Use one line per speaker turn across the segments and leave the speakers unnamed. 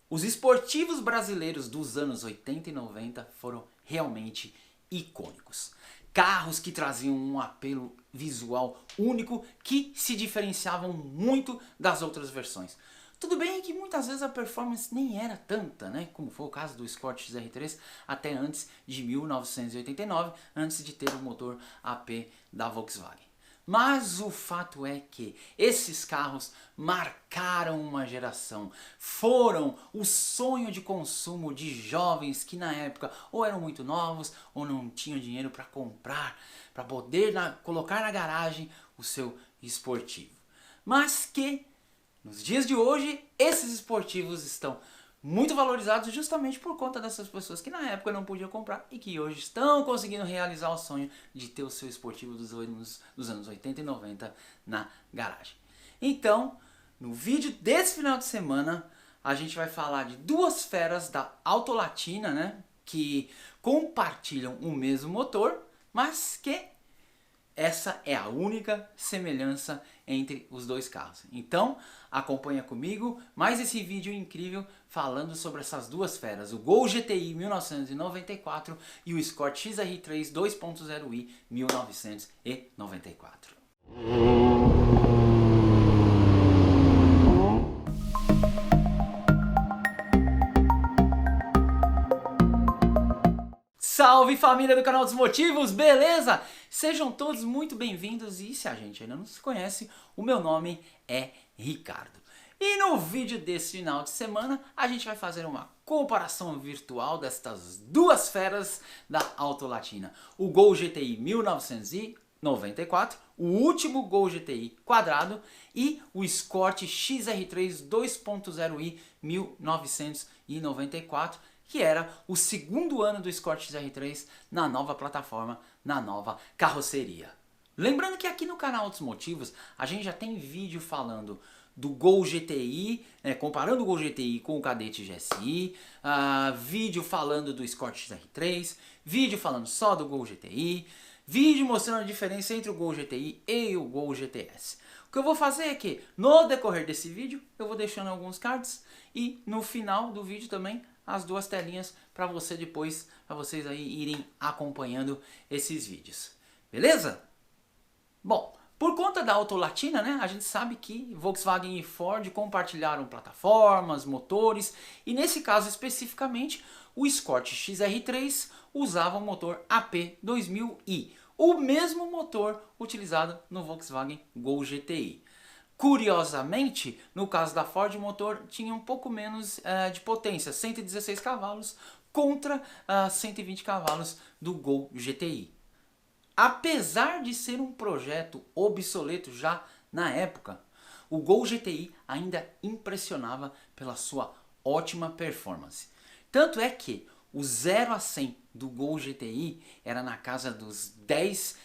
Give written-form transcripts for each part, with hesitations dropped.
Os esportivos brasileiros dos anos 80 e 90 foram realmente icônicos. Carros que traziam um apelo visual único que se diferenciavam muito das outras versões. Tudo bem que muitas vezes a performance nem era tanta, né? Como foi o caso do Escort XR3 até antes de 1989, antes de ter o motor AP da Volkswagen. Mas o fato é que esses carros marcaram uma geração, foram o sonho de consumo de jovens que na época ou eram muito novos ou não tinham dinheiro para comprar, para poder colocar na garagem o seu esportivo. Mas que nos dias de hoje esses esportivos estão muito valorizados justamente por conta dessas pessoas que na época não podiam comprar e que hoje estão conseguindo realizar o sonho de ter o seu esportivo dos anos 80 e 90 na garagem. Então, no vídeo desse final de semana, a gente vai falar de duas feras da Auto Latina, né, que compartilham o mesmo motor, mas que essa é a única semelhança entre os dois carros. Então, acompanha comigo mais esse vídeo incrível falando sobre essas duas feras, o Gol GTI 1994 e o Escort XR3 2.0i 1994. Salve família do canal dos Motivos, beleza? Sejam todos muito bem-vindos e se a gente ainda não se conhece, o meu nome é Ricardo. E no vídeo desse final de semana a gente vai fazer uma comparação virtual destas duas feras da Auto Latina. O Gol GTI 1994, o último Gol GTI quadrado e o Escort XR3 2.0i 1994, que era o segundo ano do Escort XR3 na nova plataforma, na nova carroceria. Lembrando que aqui no canal dos Motivos a gente já tem vídeo falando do Gol GTI, comparando o Gol GTI com o Kadett GSI, vídeo falando do Escort XR3, vídeo falando só do Gol GTI, vídeo mostrando a diferença entre o Gol GTI e o Gol GTS. O que eu vou fazer é que no decorrer desse vídeo eu vou deixando alguns cards e no final do vídeo também as duas telinhas para você depois, para vocês aí irem acompanhando esses vídeos. Beleza? Bom, por conta da Auto Latina, né, a gente sabe que Volkswagen e Ford compartilharam plataformas, motores, e nesse caso especificamente, o Escort XR3 usava o motor AP2000i, o mesmo motor utilizado no Volkswagen Gol GTI. Curiosamente, no caso da Ford, o motor tinha um pouco menos de potência, 116 cavalos contra 120 cavalos do Gol GTI. Apesar de ser um projeto obsoleto já na época, o Gol GTI ainda impressionava pela sua ótima performance. Tanto é que o 0 a 100 do Gol GTI era na casa dos 10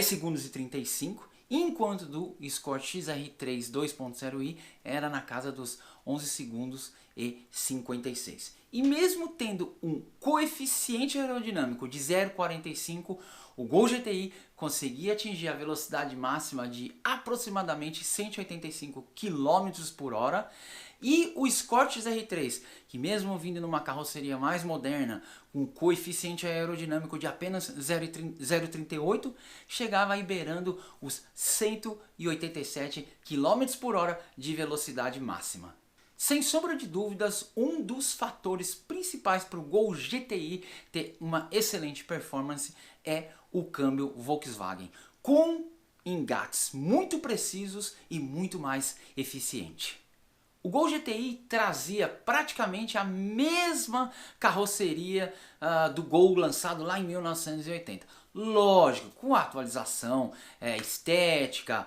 segundos e 35, enquanto do Escort XR3 2.0i era na casa dos 11 segundos e 56. E mesmo tendo um coeficiente aerodinâmico de 0,45, o Gol GTI conseguia atingir a velocidade máxima de aproximadamente 185 km por hora, e o Escort XR3, que mesmo vindo numa carroceria mais moderna, com coeficiente aerodinâmico de apenas 0,38, chegava aí beirando os 187 km por hora de velocidade máxima. Sem sombra de dúvidas, um dos fatores principais para o Gol GTI ter uma excelente performance é o câmbio Volkswagen, com engates muito precisos e muito mais eficiente. O Gol GTI trazia praticamente a mesma carroceria do Gol lançado lá em 1980. Lógico, com atualização estética,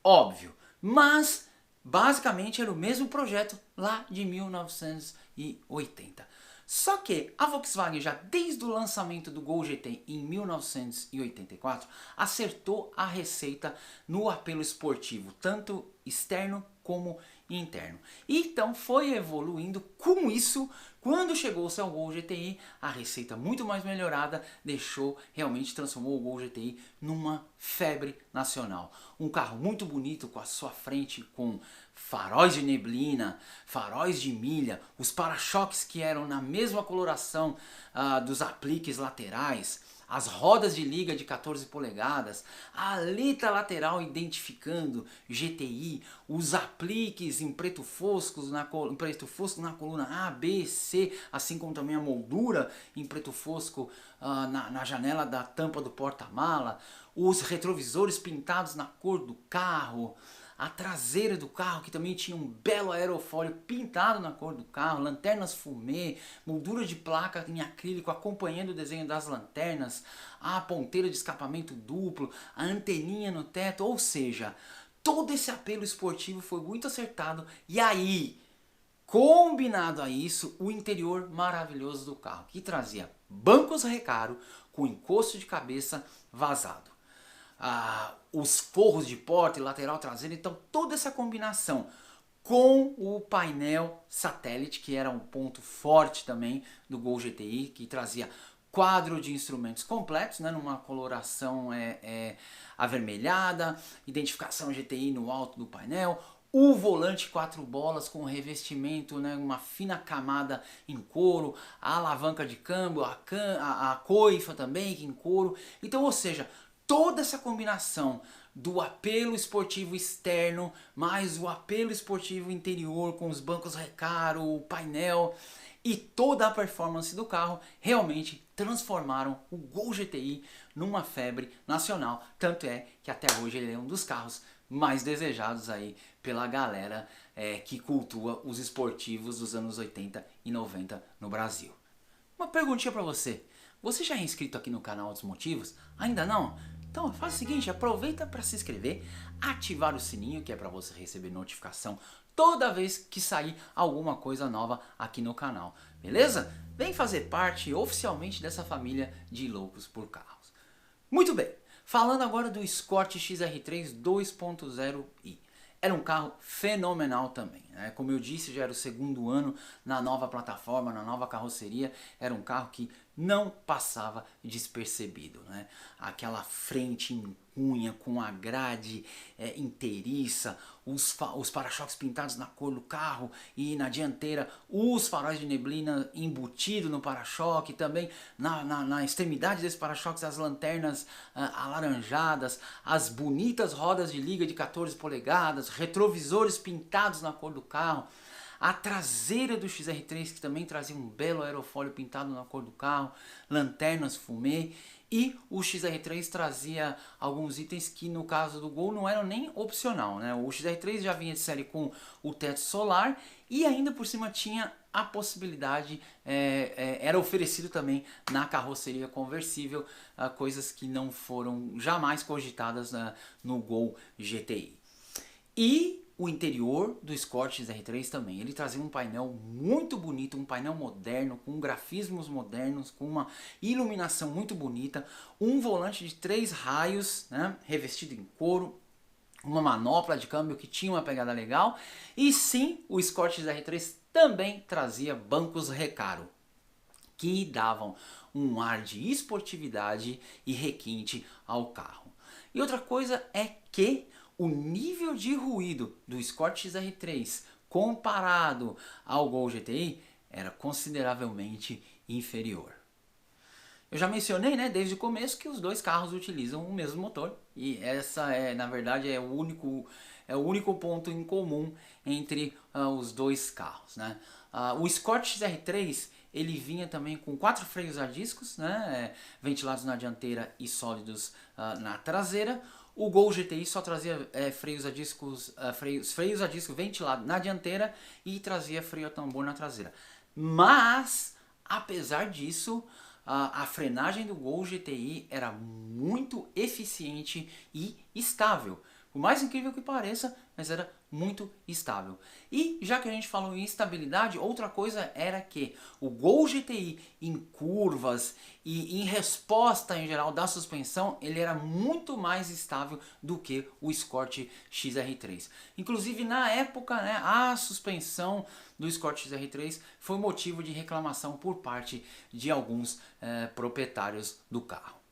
óbvio, mas basicamente era o mesmo projeto lá de 1980. Só que a Volkswagen, já desde o lançamento do Gol GT em 1984, acertou a receita no apelo esportivo, tanto externo como interno. E então foi evoluindo com isso. Quando chegou-se ao Gol GTI, a receita muito mais melhorada transformou o Gol GTI numa febre nacional. Um carro muito bonito, com a sua frente com faróis de neblina, faróis de milha, os para-choques que eram na mesma coloração dos apliques laterais, as rodas de liga de 14 polegadas, a aleta lateral identificando GTI, os apliques em preto fosco na coluna A, B, C, assim como também a moldura em preto fosco na janela da tampa do porta-mala, os retrovisores pintados na cor do carro, a traseira do carro que também tinha um belo aerofólio pintado na cor do carro, lanternas fumê, moldura de placa em acrílico acompanhando o desenho das lanternas, a ponteira de escapamento duplo, a anteninha no teto, ou seja, todo esse apelo esportivo foi muito acertado. E aí, combinado a isso, o interior maravilhoso do carro, que trazia bancos recaro com encosto de cabeça vazado. Os forros de porta e lateral traseiro, então toda essa combinação com o painel satélite, que era um ponto forte também do Gol GTI, que trazia quadro de instrumentos completos, né, numa coloração avermelhada, identificação GTI no alto do painel, o volante 4 bolas com revestimento, né, uma fina camada em couro, a alavanca de câmbio, a coifa também em couro, então, ou seja, toda essa combinação do apelo esportivo externo, mais o apelo esportivo interior com os bancos recaro, o painel e toda a performance do carro realmente transformaram o Gol GTI numa febre nacional. Tanto é que até hoje ele é um dos carros mais desejados aí pela galera que cultua os esportivos dos anos 80 e 90 no Brasil. Uma perguntinha para você. Você já é inscrito aqui no canal Autos Motivos? Ainda não? Então faz o seguinte, aproveita para se inscrever, ativar o sininho, que é para você receber notificação toda vez que sair alguma coisa nova aqui no canal, beleza? Vem fazer parte oficialmente dessa família de loucos por carros. Muito bem, falando agora do Escort XR3 2.0i. Era um carro fenomenal também, né? Como eu disse, já era o segundo ano na nova plataforma, na nova carroceria. Era um carro que não passava despercebido, né? Aquela frente em cunha com a grade inteiriça, os para-choques pintados na cor do carro e na dianteira os faróis de neblina embutido no para-choque, também na extremidade desses para-choques as lanternas alaranjadas, as bonitas rodas de liga de 14 polegadas, retrovisores pintados na cor do carro, a traseira do XR3 que também trazia um belo aerofólio pintado na cor do carro, lanternas fumê, e o XR3 trazia alguns itens que no caso do Gol não eram nem opcional, né? O XR3 já vinha de série com o teto solar e ainda por cima tinha a possibilidade, era oferecido também na carroceria conversível, coisas que não foram jamais cogitadas no Gol GTI. E o interior do Escort XR3 também, ele trazia um painel muito bonito, um painel moderno, com grafismos modernos, com uma iluminação muito bonita, um volante de 3 raios, né, revestido em couro, uma manopla de câmbio que tinha uma pegada legal, e sim, o Escort XR3 também trazia bancos recaro, que davam um ar de esportividade e requinte ao carro. E outra coisa é que o nível de ruído do Escort XR3 comparado ao Gol GTI era consideravelmente inferior. Eu já mencionei, né, desde o começo que os dois carros utilizam o mesmo motor e essa na verdade é o único ponto em comum entre os dois carros, né? O Escort XR3 ele vinha também com 4 freios a discos, né, ventilados na dianteira e sólidos na traseira. O Gol GTI só trazia freios a disco ventilado na dianteira e trazia freio a tambor na traseira. Mas, apesar disso, a frenagem do Gol GTI era muito eficiente e estável. Por mais incrível que pareça, mas era muito estável. E já que a gente falou em estabilidade, outra coisa era que o Gol GTI em curvas e em resposta em geral da suspensão, ele era muito mais estável do que o Escort XR3. Inclusive na época, né, a suspensão do Escort XR3 foi motivo de reclamação por parte de alguns proprietários do carro.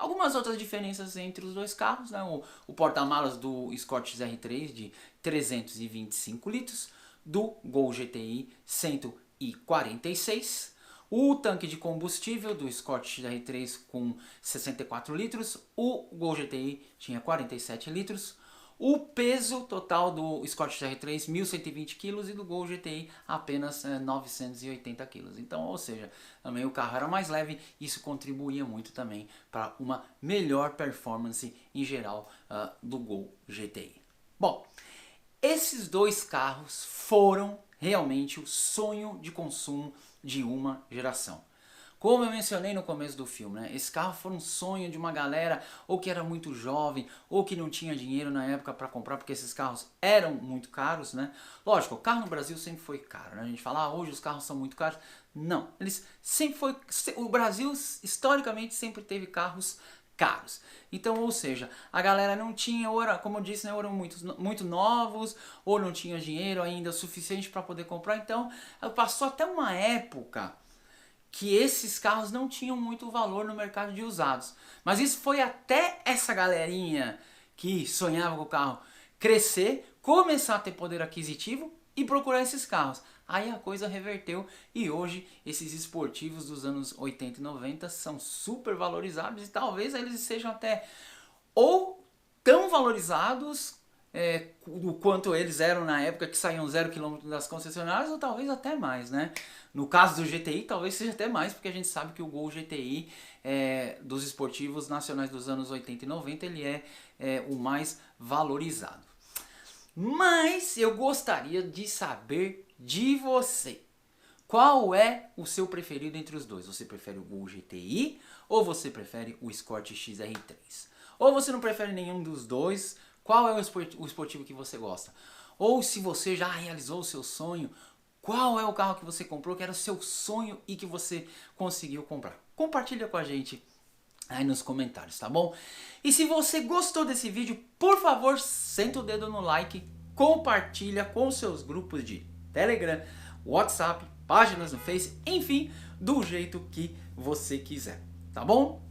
Algumas outras diferenças entre os dois carros, né? O porta-malas do Escort XR3 de 325 litros, do Gol GTI 146, o tanque de combustível do Escort XR3 com 64 litros, o Gol GTI tinha 47 litros, o peso total do Escort XR3 1.120 kg e do Gol GTI apenas 980 kg. Então, ou seja, também o carro era mais leve, isso contribuía muito também para uma melhor performance em geral do Gol GTI. Bom, esses dois carros foram realmente o sonho de consumo de uma geração. Como eu mencionei no começo do filme, né? Esse carro foi um sonho de uma galera ou que era muito jovem ou que não tinha dinheiro na época para comprar, porque esses carros eram muito caros, né? Lógico, o carro no Brasil sempre foi caro, né? A gente fala, hoje os carros são muito caros. Não, eles sempre foi... O Brasil historicamente sempre teve carros caros. Então, ou seja, a galera não tinha, ou era, como eu disse, né, eram muito novos, ou não tinha dinheiro ainda suficiente para poder comprar. Então, passou até uma época que esses carros não tinham muito valor no mercado de usados. Mas isso foi até essa galerinha que sonhava com o carro crescer, começar a ter poder aquisitivo e procurar esses carros. Aí a coisa reverteu e hoje esses esportivos dos anos 80 e 90 são super valorizados e talvez eles sejam até ou tão valorizados o quanto eles eram na época que saíam 0 km das concessionárias, ou talvez até mais, né? No caso do GTI, talvez seja até mais, porque a gente sabe que o Gol GTI dos esportivos nacionais dos anos 80 e 90, ele é o mais valorizado. Mas eu gostaria de saber de você. Qual é o seu preferido entre os dois? Você prefere o Gol GTI ou você prefere o Escort XR3? Ou você não prefere nenhum dos dois? Qual é o esportivo que você gosta? Ou se você já realizou o seu sonho, qual é o carro que você comprou, que era o seu sonho e que você conseguiu comprar? Compartilha com a gente aí nos comentários, tá bom? E se você gostou desse vídeo, por favor, senta o dedo no like, compartilha com seus grupos de Telegram, WhatsApp, páginas no Face, enfim, do jeito que você quiser, tá bom?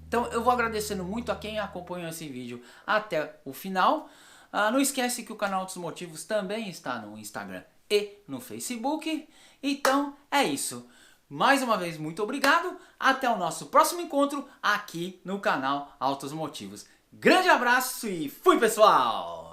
Então eu vou agradecendo muito a quem acompanhou esse vídeo até o final. Não esquece que o canal Autos Motivos também está no Instagram e no Facebook. Então é isso. Mais uma vez, muito obrigado. Até o nosso próximo encontro aqui no canal Autos Motivos. Grande abraço e fui, pessoal!